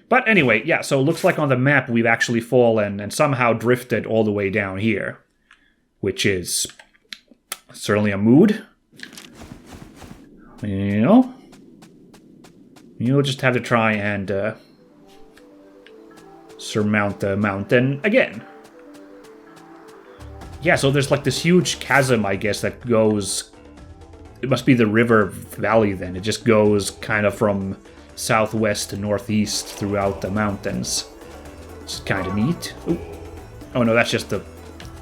But anyway, yeah, so it looks like on the map we've actually fallen and somehow drifted all the way down here. Which is certainly a mood. You know? You'll just have to try and surmount the mountain again. Yeah, so there's like this huge chasm, I guess, that goes... It must be the river valley then. It just goes kind of from southwest to northeast throughout the mountains. It's kind of neat. Ooh. Oh no, that's just the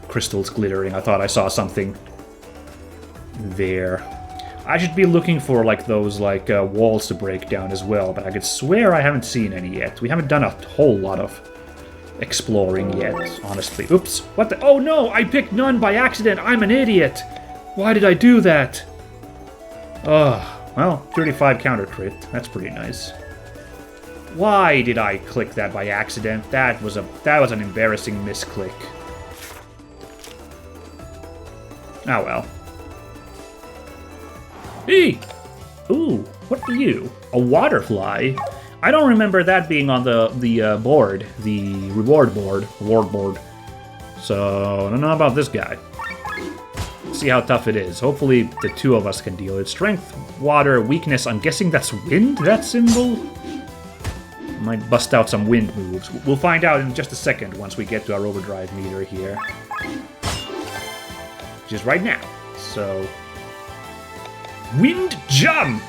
crystals glittering. I thought I saw something there. I should be looking for like those like walls to break down as well, but I could swear I haven't seen any yet. We haven't done a whole lot of exploring yet, honestly. Oops. What the? Oh no, I picked none by accident. I'm an idiot. Why did I do that? Well, 35 counter crit. That's pretty nice. Why did I click that by accident? That was an embarrassing misclick. Oh well. Hey! Ooh, what are you? A waterfly? I don't remember that being on the board, the reward board. So, I don't know about this guy. Let's see how tough it is. Hopefully the two of us can deal it. Strength, water, weakness. I'm guessing that's wind, that symbol? Might bust out some wind moves. We'll find out in just a second once we get to our overdrive meter here. Which is right now. So... Wind jump!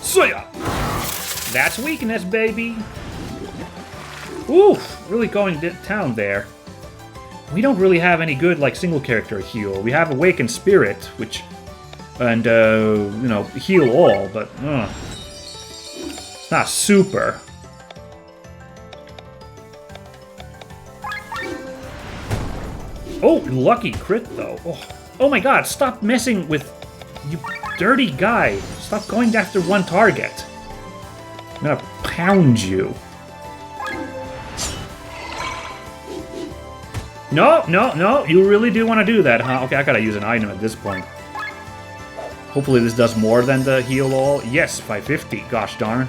So yeah. That's weakness, baby. Oof, really going to town there. We don't really have any good, like, single character heal. We have Awakened Spirit, which... And, you know, heal all, but... it's not super. Oh, lucky crit, though. Oh my god, stop messing with... You dirty guy. Stop going after one target. I'm gonna pound you. No. You really do want to do that, huh? Okay, I gotta use an item at this point. Hopefully this does more than the heal all. Yes, 550. Gosh darn.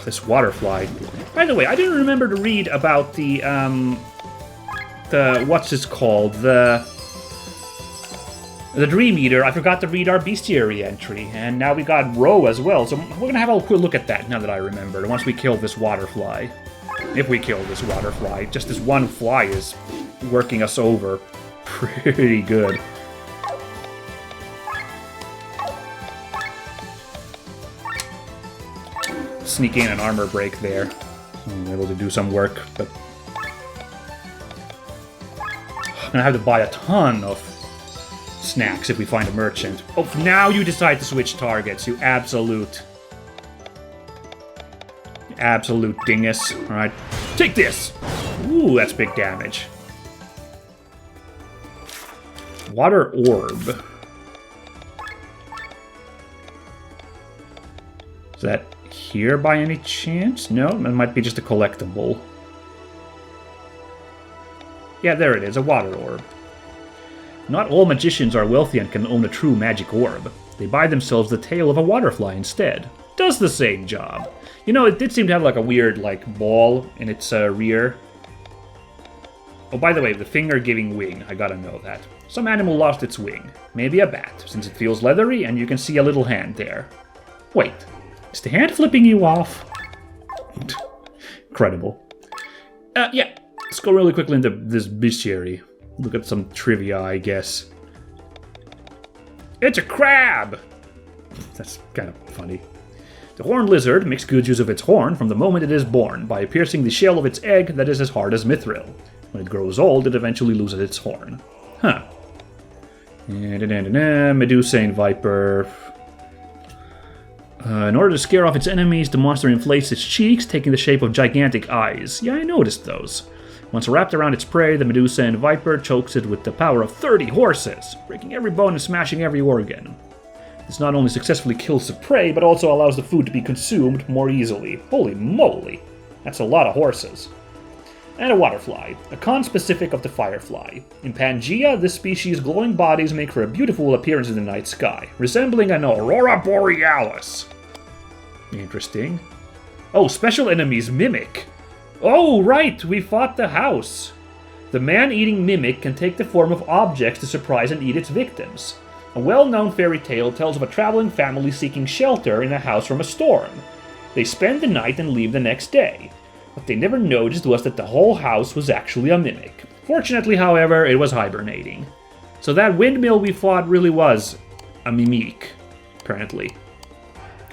This waterfly. By the way, I didn't remember to read about the what's this called? The Dream Eater. I forgot to read our bestiary entry, and now we got Row as well, so we're gonna have a quick look at that now that I remember, once we kill this waterfly. If we kill this waterfly. Just this one fly is working us over pretty good. Sneak in an armor break there. I'm able to do some work, but... I'm gonna have to buy a ton of snacks if we find a merchant. Oh, now you decide to switch targets, you absolute dingus. Alright, take this! Ooh, that's big damage. Water orb. Is that here by any chance? No, it might be just a collectible. Yeah, there it is, a water orb. Not all magicians are wealthy and can own a true magic orb. They buy themselves the tail of a waterfly instead. Does the same job. You know, it did seem to have like a weird like ball in its rear. Oh, by the way, the finger giving wing. I gotta know that. Some animal lost its wing. Maybe a bat, since it feels leathery and you can see a little hand there. Wait, is the hand flipping you off? Incredible. Yeah. Let's go really quickly into this bestiary. Look at some trivia, I guess. It's a crab! That's kind of funny. The horned lizard makes good use of its horn from the moment it is born, by piercing the shell of its egg that is as hard as mithril. When it grows old, it eventually loses its horn. Huh. Medusa and Viper. In order to scare off its enemies, the monster inflates its cheeks, taking the shape of gigantic eyes. Yeah, I noticed those. Once wrapped around its prey, the Medusa and Viper chokes it with the power of 30 horses, breaking every bone and smashing every organ. This not only successfully kills the prey, but also allows the food to be consumed more easily. Holy moly! That's a lot of horses. And a waterfly, a conspecific of the firefly. In Pangaea, this species' glowing bodies make for a beautiful appearance in the night sky, resembling an aurora borealis. Interesting. Oh, special enemies Mimic. Oh, right, we fought the house. The man-eating Mimic can take the form of objects to surprise and eat its victims. A well-known fairy tale tells of a traveling family seeking shelter in a house from a storm. They spend the night and leave the next day. What they never noticed was that the whole house was actually a Mimic. Fortunately, however, it was hibernating. So that windmill we fought really was a Mimic, apparently.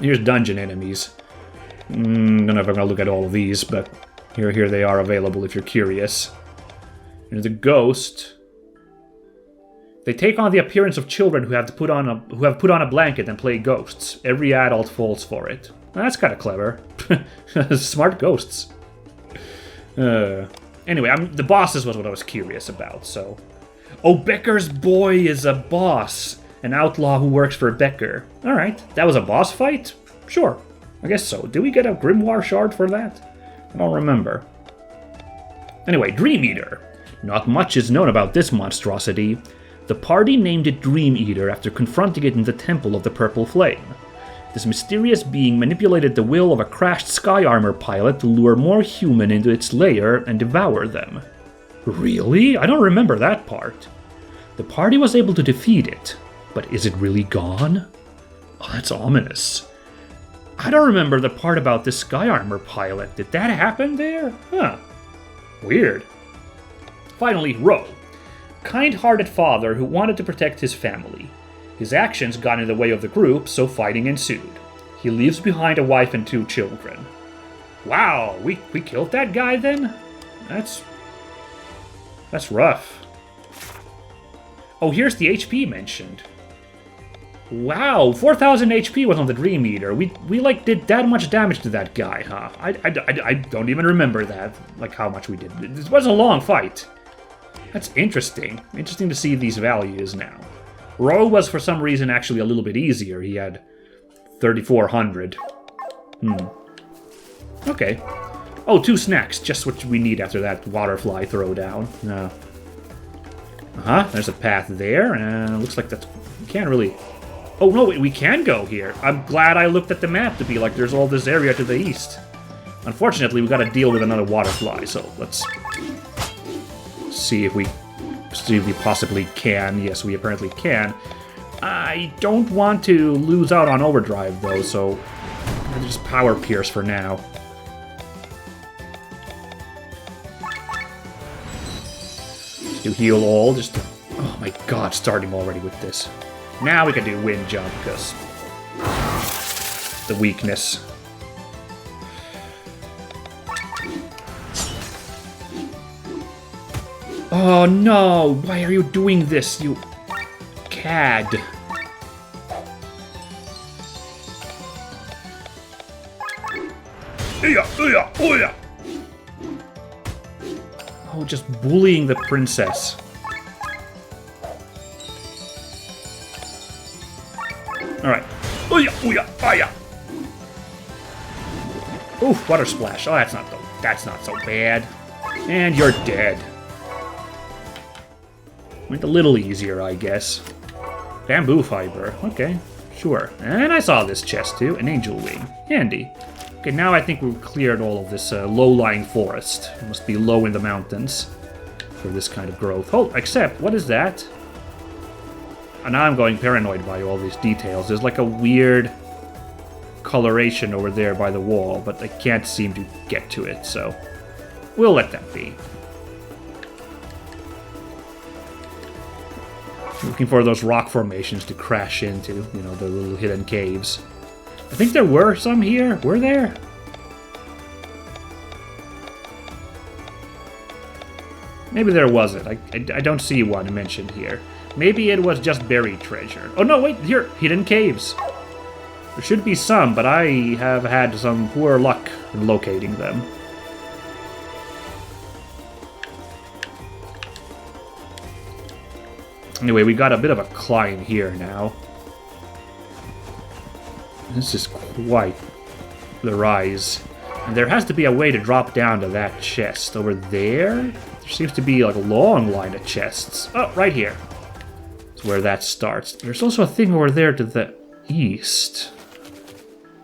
Here's dungeon enemies. Don't know if I'm gonna look at all of these, but here they are available if you're curious. There's a ghost. They take on the appearance of children who have put on a blanket and play ghosts. Every adult falls for it. That's kind of clever. Smart ghosts. Anyway, the bosses was what I was curious about, so... Oh, Becker's boy is a boss. An outlaw who works for Becker. Alright, that was a boss fight? Sure, I guess so. Did we get a Grimoire shard for that? I don't remember. Anyway, Dream Eater. Not much is known about this monstrosity. The party named it Dream Eater after confronting it in the Temple of the Purple Flame. This mysterious being manipulated the will of a crashed sky armor pilot to lure more human into its lair and devour them. Really? I don't remember that part. The party was able to defeat it, but is it really gone? Oh, that's ominous. I don't remember the part about the sky armor pilot. Did that happen there? Huh. Weird. Finally, Ro. Kind-hearted father who wanted to protect his family. His actions got in the way of the group, so fighting ensued. He leaves behind a wife and 2 children. Wow, we killed that guy then? That's rough. Oh, here's the HP mentioned. Wow, 4,000 HP was on the Dream Eater. We like did that much damage to that guy, huh? I don't even remember that, like how much we did. It was a long fight. That's interesting. Interesting to see these values now. Ro was for some reason actually a little bit easier. He had 3,400. Okay. Oh, 2 snacks. Just what we need after that waterfly throwdown. There's a path there. Looks like that's... We can't really... Oh, no, wait, we can go here. I'm glad I looked at the map to be like, there's all this area to the east. Unfortunately, we gotta deal with another waterfly, so let's... see if we possibly can. Yes, we apparently can. I don't want to lose out on overdrive, though, so I'll just power pierce for now. Just do heal all, just to, oh my god, starting already with this. Now we can do wind jump, because the weakness. Oh no! Why are you doing this, you cad? Oh, just bullying the princess. Alright. Oof, water splash. Oh, that's not so bad. And you're dead. Went a little easier, I guess. Bamboo fiber. Okay, sure. And I saw this chest too. An angel wing. Handy. Okay, now I think we've cleared all of this low-lying forest. It must be low in the mountains for this kind of growth. Oh, except, what is that? And now I'm going paranoid by all these details. There's like a weird coloration over there by the wall, but I can't seem to get to it, so we'll let that be. Looking for those rock formations to crash into, you know, the little hidden caves. I think there were some here. Were there? Maybe there wasn't. I don't see one mentioned here. Maybe it was just buried treasure. Oh no, wait, here, hidden caves. There should be some, but I have had some poor luck in locating them. Anyway, we got a bit of a climb here now. This is quite the rise. And there has to be a way to drop down to that chest. Over there? There seems to be like a long line of chests. Oh, right here. That's where that starts. There's also a thing over there to the east.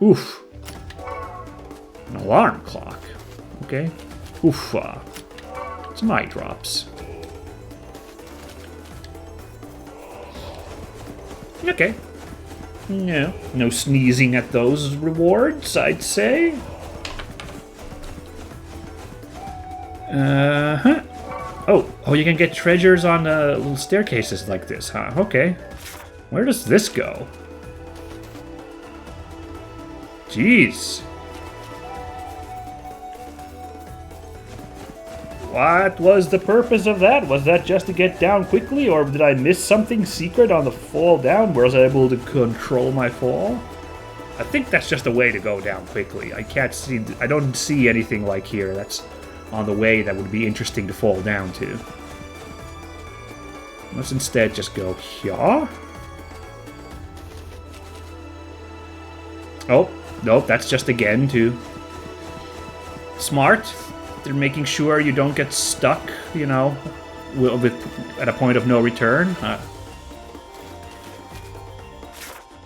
Oof. An alarm clock. Okay. Oof. Some eye drops. Okay. No sneezing at those rewards, I'd say. Oh, you can get treasures on little staircases like this, huh? Okay. Where does this go? Jeez. What was the purpose of that? Was that just to get down quickly, or did I miss something secret on the fall down? Was I able to control my fall? I think that's just a way to go down quickly. I don't see anything like here that's on the way that would be interesting to fall down to. Let's instead just go here. Oh, nope, that's just again to... Smart. They're making sure you don't get stuck, you know, at a point of no return.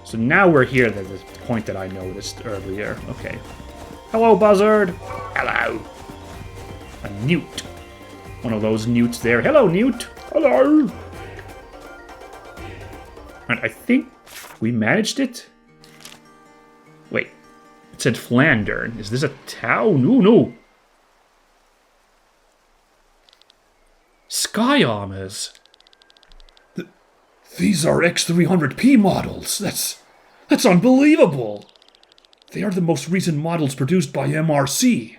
So now we're here at the point that I noticed earlier. Okay. Hello, buzzard. Hello. A newt. One of those newts there. Hello, newt. Hello. And I think we managed it. Wait. It said Flandern. Is this a town? No. Sky armors. These are X300P models. That's unbelievable. They are the most recent models produced by MRC.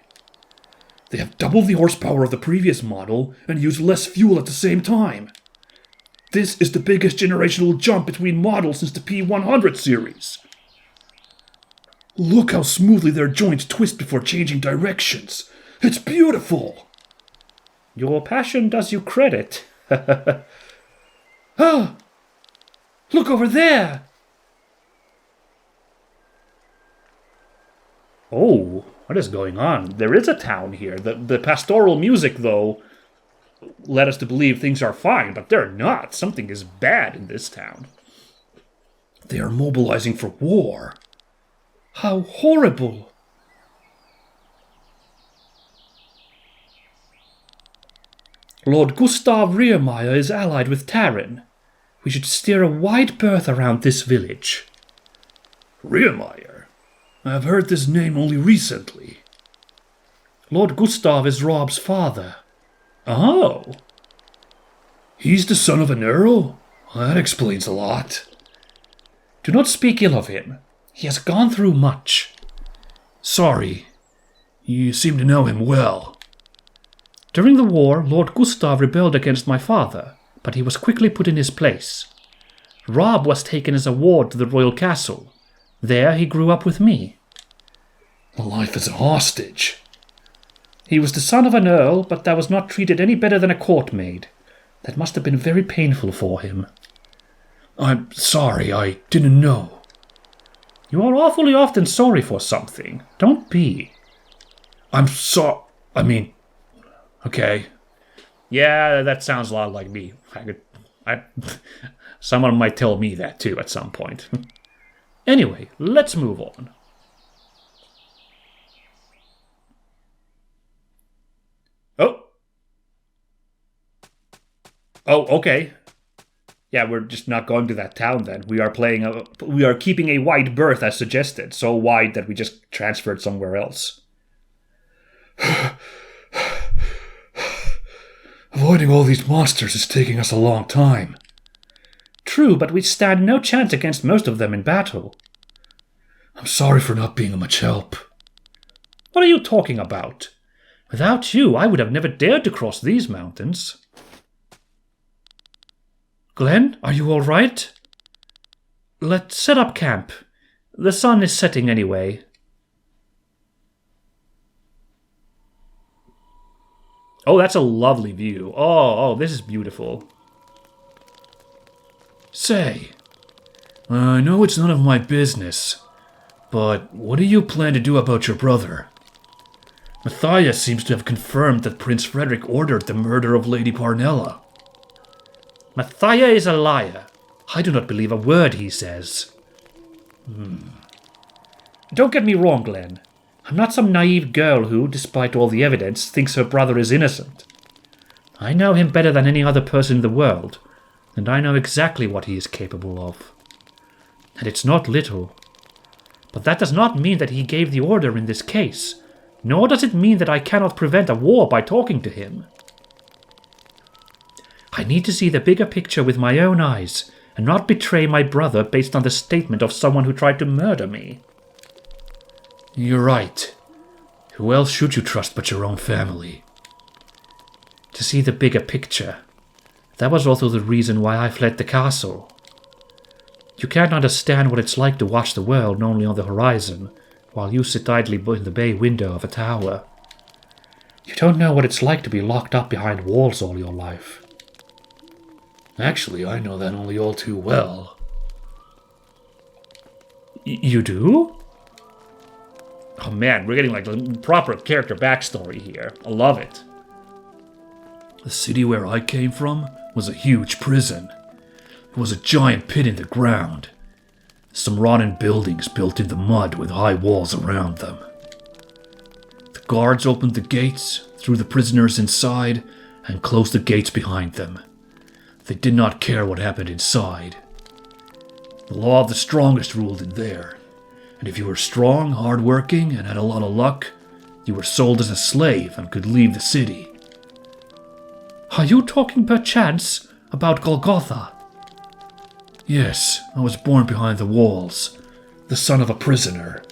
They have double the horsepower of the previous model and use less fuel at the same time. This is the biggest generational jump between models since the P100 series. Look how smoothly their joints twist before changing directions. It's beautiful. Your passion does you credit. Ah! Look over there! Oh, what is going on? There is a town here. The pastoral music, though, led us to believe things are fine, but they're not. Something is bad in this town. They are mobilizing for war. How horrible! Lord Gustav Riermeyer is allied with Taran. We should steer a wide berth around this village. Riermeyer? I have heard this name only recently. Lord Gustav is Rob's father. Oh. He's the son of an earl? Well, that explains a lot. Do not speak ill of him. He has gone through much. Sorry. You seem to know him well. During the war, Lord Gustav rebelled against my father, but he was quickly put in his place. Rob was taken as a ward to the royal castle. There he grew up with me. Life as a hostage. He was the son of an earl, but that was not treated any better than a court maid. That must have been very painful for him. I'm sorry, I didn't know. You are awfully often sorry for something. Don't be. Okay. Yeah, that sounds a lot like me. Someone might tell me that too at some point. Anyway, let's move on. Oh, okay. Yeah, we're just not going to that town then. We are keeping a wide berth as suggested, so wide that we just transferred somewhere else. Avoiding all these monsters is taking us a long time. True, but we stand no chance against most of them in battle. I'm sorry for not being of much help. What are you talking about? Without you, I would have never dared to cross these mountains. Glenn, are you all right? Let's set up camp. The sun is setting anyway. Oh, that's a lovely view. Oh, this is beautiful. Say, I know it's none of my business, but what do you plan to do about your brother? Matthias seems to have confirmed that Prince Frederick ordered the murder of Lady Parnella. Matthias is a liar. I do not believe a word he says. Don't get me wrong, Glenn. I'm not some naive girl who, despite all the evidence, thinks her brother is innocent. I know him better than any other person in the world, and I know exactly what he is capable of. And it's not little. But that does not mean that he gave the order in this case, nor does it mean that I cannot prevent a war by talking to him. I need to see the bigger picture with my own eyes, and not betray my brother based on the statement of someone who tried to murder me. You're right. Who else should you trust but your own family? To see the bigger picture. That was also the reason why I fled the castle. You can't understand what it's like to watch the world only on the horizon, while you sit idly in the bay window of a tower. You don't know what it's like to be locked up behind walls all your life. Actually, I know that only all too well. You do? Oh man, we're getting like a proper character backstory here. I love it. The city where I came from was a huge prison. It was a giant pit in the ground. Some rotten buildings built in the mud with high walls around them. The guards opened the gates, threw the prisoners inside, and closed the gates behind them. They did not care what happened inside. The law of the strongest ruled in there. And if you were strong, hard-working, and had a lot of luck, you were sold as a slave and could leave the city. Are you talking perchance about Golgotha? Yes, I was born behind the walls, the son of a prisoner.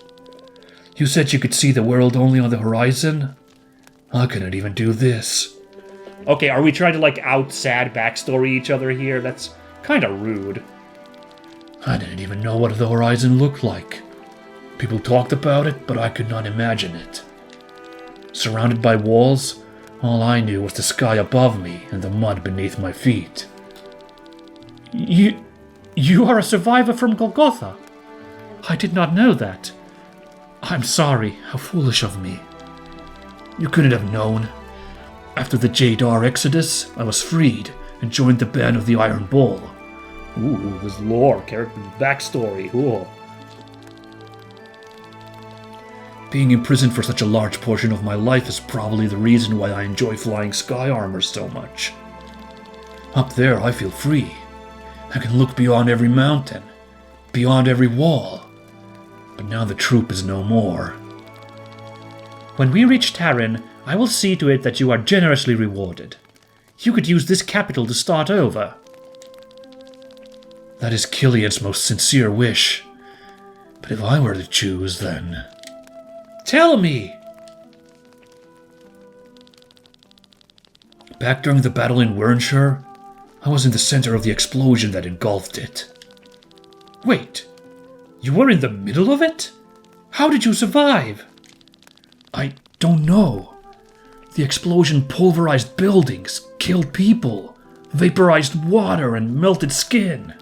You said you could see the world only on the horizon? I couldn't even do this. Okay, are we trying to like out-sad backstory each other here? That's kind of rude. I didn't even know what the horizon looked like. People talked about it, but I could not imagine it. Surrounded by walls, all I knew was the sky above me and the mud beneath my feet. You are a survivor from Golgotha? I did not know that. I'm sorry, how foolish of me. You couldn't have known. After the Jadar Exodus, I was freed and joined the band of the Iron Bull. Ooh, this lore, character backstory, ooh. Being imprisoned for such a large portion of my life is probably the reason why I enjoy flying sky armor so much. Up there, I feel free. I can look beyond every mountain, beyond every wall. But now the troop is no more. When we reach Taran, I will see to it that you are generously rewarded. You could use this capital to start over. That is Killian's most sincere wish. But if I were to choose, then... Tell me! Back during the battle in Wernshire, I was in the center of the explosion that engulfed it. Wait, you were in the middle of it? How did you survive? I don't know. The explosion pulverized buildings, killed people, vaporized water, and melted skin.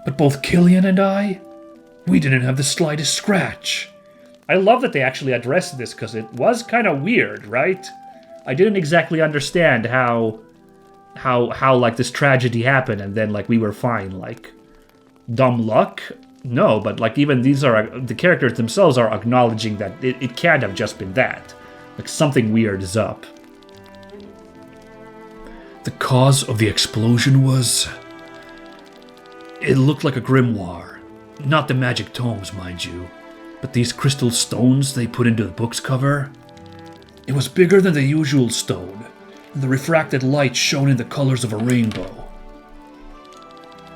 But both Killian and I, we didn't have the slightest scratch. I love that they actually addressed this because it was kind of weird, right? I didn't exactly understand how like this tragedy happened and then like we were fine. Like dumb luck? No, but like even the characters themselves are acknowledging that it can't have just been that. Like something weird is up. The cause of the explosion was... It looked like a grimoire. Not the magic tomes, mind you. But these crystal stones they put into the book's cover, it was bigger than the usual stone, and the refracted light shone in the colors of a rainbow.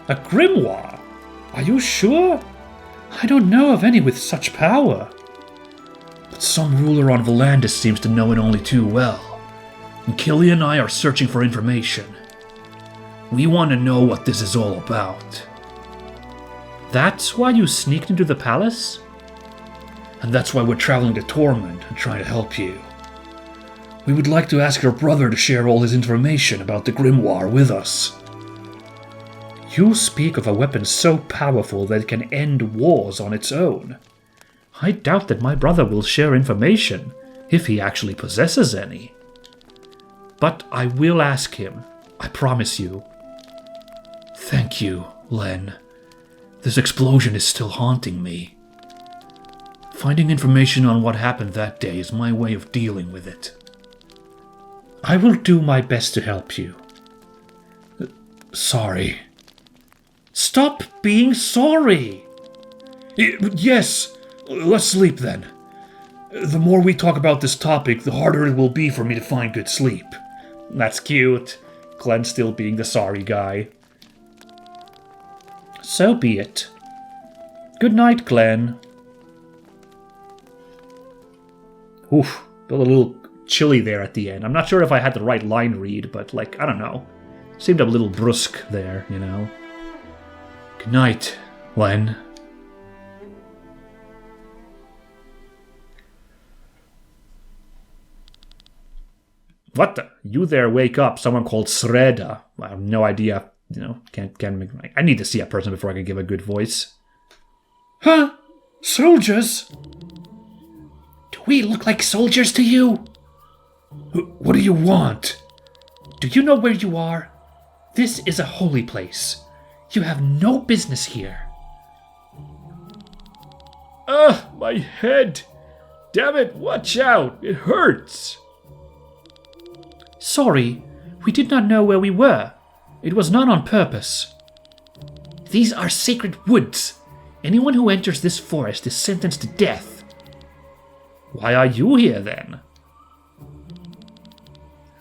A grimoire? Are you sure? I don't know of any with such power. But some ruler on Volandis seems to know it only too well, and Killian and I are searching for information. We want to know what this is all about. That's why you sneaked into the palace? And that's why we're traveling to Tormund and trying to help you. We would like to ask your brother to share all his information about the grimoire with us. You speak of a weapon so powerful that it can end wars on its own. I doubt that my brother will share information. if he actually possesses any. But I will ask him, I promise you. Thank you, Len. This explosion is still haunting me. Finding information on what happened that day is my way of dealing with it. I will do my best to help you. Sorry. Stop being sorry! Yes, let's sleep then. The more we talk about this topic, the harder it will be for me to find good sleep. That's cute. Glenn still being the sorry guy. So be it. Good night, Glenn. Oof, felt a little chilly there at the end. I'm not sure if I had the right line read, but, like, I don't know. Seemed a little brusque there, you know. Good night, Len. What the? You there, wake up. Someone called Sreda. I have no idea. You know, can't make... I need to see a person before I can give a good voice. Huh? Soldiers? Do we look like soldiers to you? What do you want? Do you know where you are? This is a holy place. You have no business here. My head. Damn it, watch out. It hurts. Sorry, we did not know where we were. It was not on purpose. These are sacred woods. Anyone who enters this forest is sentenced to death. Why are you here, then?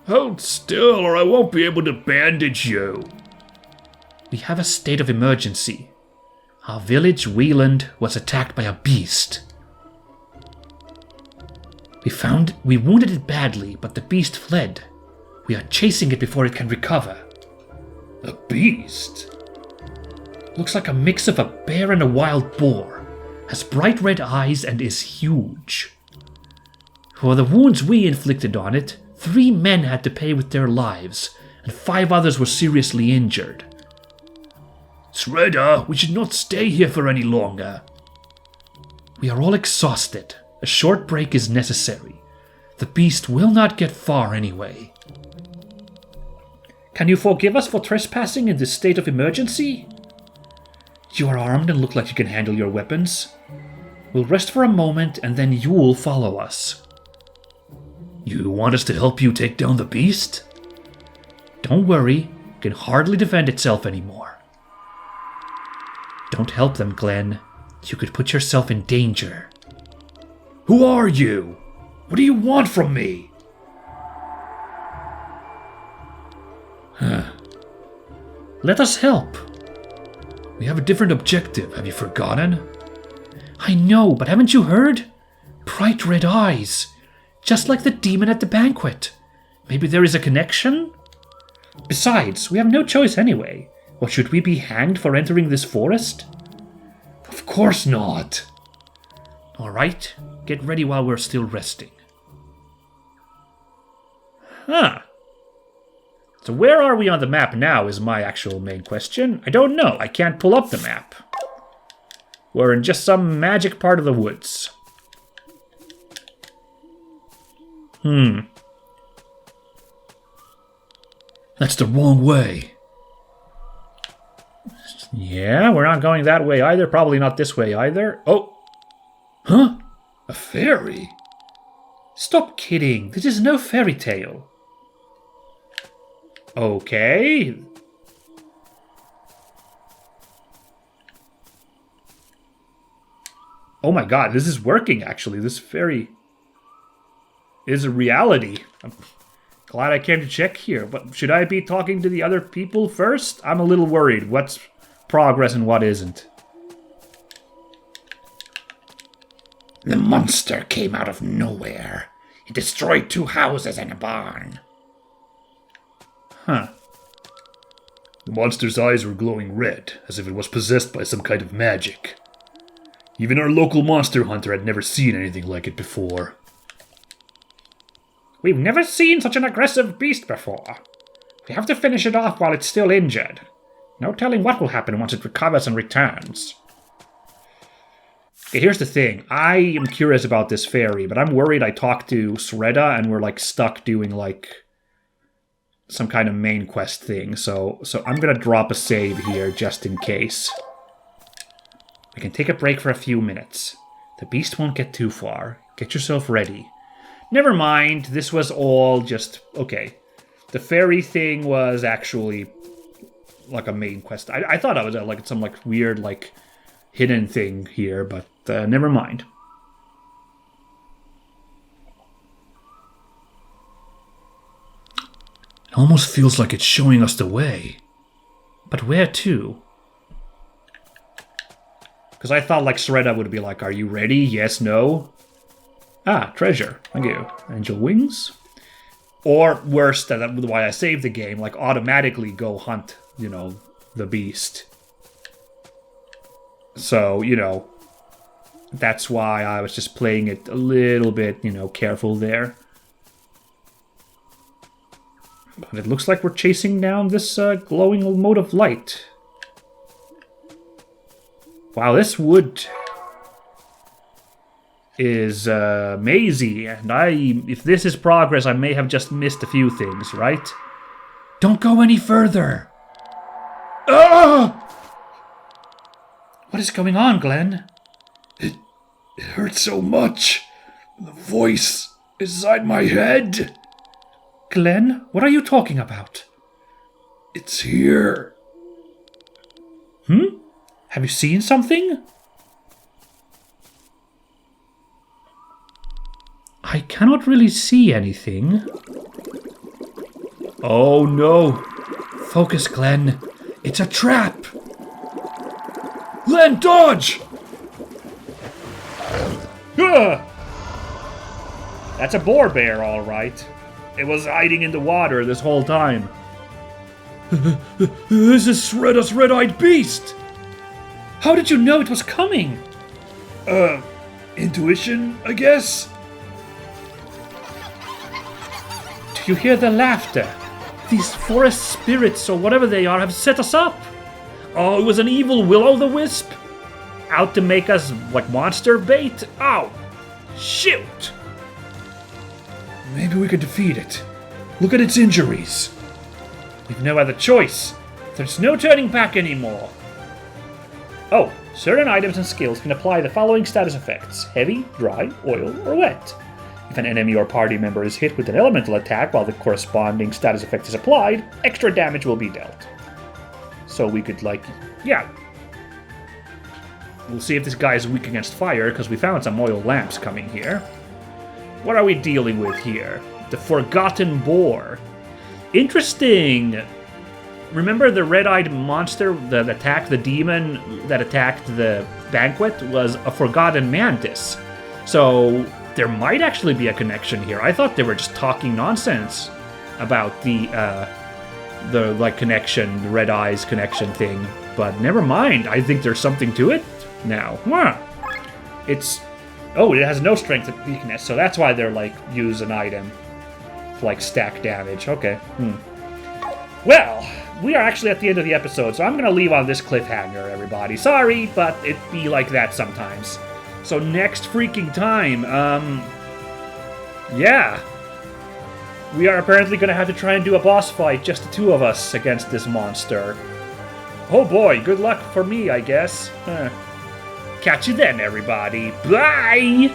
Hold still, or I won't be able to bandage you. We have a state of emergency. Our village, Wieland, was attacked by a beast. We wounded it badly, but the beast fled. We are chasing it before it can recover. A beast? Looks like a mix of a bear and a wild boar. Has bright red eyes and is huge. For the wounds we inflicted on it, 3 men had to pay with their lives, and 5 others were seriously injured. Sreda, we should not stay here for any longer. We are all exhausted. A short break is necessary. The beast will not get far anyway. Can you forgive us for trespassing in this state of emergency? You are armed and look like you can handle your weapons. We'll rest for a moment and then you'll follow us. You want us to help you take down the beast? Don't worry, it can hardly defend itself anymore. Don't help them, Glenn. You could put yourself in danger. Who are you? What do you want from me? Let us help. We have a different objective, have you forgotten? I know, but haven't you heard? Bright red eyes. Just like the demon at the banquet. Maybe there is a connection? Besides, we have no choice anyway. Or should we be hanged for entering this forest? Of course not. Alright, get ready while we're still resting. Huh. So where are we on the map now is my actual main question. I don't know. I can't pull up the map. We're in just some magic part of the woods. That's the wrong way. Yeah, we're not going that way either. Probably not this way either. Oh. Huh? A fairy? Stop kidding. This is no fairy tale. Okay. Oh my god, this is working actually. This fairy is a reality. I'm glad I came to check here, but should I be talking to the other people first? I'm a little worried. What's progress and what isn't? The monster came out of nowhere. He destroyed 2 houses and a barn. Huh. The monster's eyes were glowing red, as if it was possessed by some kind of magic. Even our local monster hunter had never seen anything like it before. We've never seen such an aggressive beast before. We have to finish it off while it's still injured. No telling what will happen once it recovers and returns. Okay, here's the thing. I am curious about this fairy, but I'm worried I talked to Sreda and we're, like, stuck doing, like, some kind of main quest thing. So I'm gonna drop a save here just in case. We can take a break for a few minutes. The beast won't get too far. Get yourself ready. Never mind, this was all just... Okay. The fairy thing was actually like a main quest. I thought I was like some like weird like hidden thing here, but never mind. It almost feels like it's showing us the way. But where to? Because I thought like Sreda would be like, are you ready? Yes, no? Ah, treasure. Thank you. Angel wings? Or worse, that's why I saved the game, like automatically go hunt, you know, the beast. So, you know, that's why I was just playing it a little bit, you know, careful there. But it looks like we're chasing down this glowing mote of light. Wow, this wood is mazy, and if this is progress, I may have just missed a few things, right? Don't go any further! Ah! What is going on, Glenn? It hurts so much. The voice inside my head. Glenn, what are you talking about? It's here. Have you seen something? I cannot really see anything. Oh no! Focus, Glenn. It's a trap! Glenn, dodge! That's a boar bear, all right. It was hiding in the water this whole time. This is Sreda's red-eyed beast! How did you know it was coming? Intuition, I guess? Do you hear the laughter? These forest spirits, or whatever they are, have set us up. Oh, it was an evil will-o'-the-wisp. Out to make us, like, monster bait? Oh, shoot! Maybe we could defeat it. Look at its injuries. We've no other choice. There's no turning back anymore. Oh, certain items and skills can apply the following status effects: heavy, dry, oil, or wet. If an enemy or party member is hit with an elemental attack while the corresponding status effect is applied, extra damage will be dealt. So we could, like, yeah. We'll see if this guy is weak against fire, because we found some oil lamps coming here. What are we dealing with here? The Forgotten Boar. Interesting. Remember the red-eyed monster that attacked the demon that attacked the banquet was a Forgotten Mantis. So there might actually be a connection here. I thought they were just talking nonsense about the like connection, the red eyes connection thing. But never mind. I think there's something to it now. It's... Oh, it has no strength and weakness, so that's why they're like, use an item to like stack damage. Okay. Well, we are actually at the end of the episode, so I'm gonna leave on this cliffhanger, everybody. Sorry, but it be like that sometimes. So next freaking time, yeah. We are apparently gonna have to try and do a boss fight, just the two of us, against this monster. Oh boy, good luck for me, I guess. Catch you then, everybody. Bye!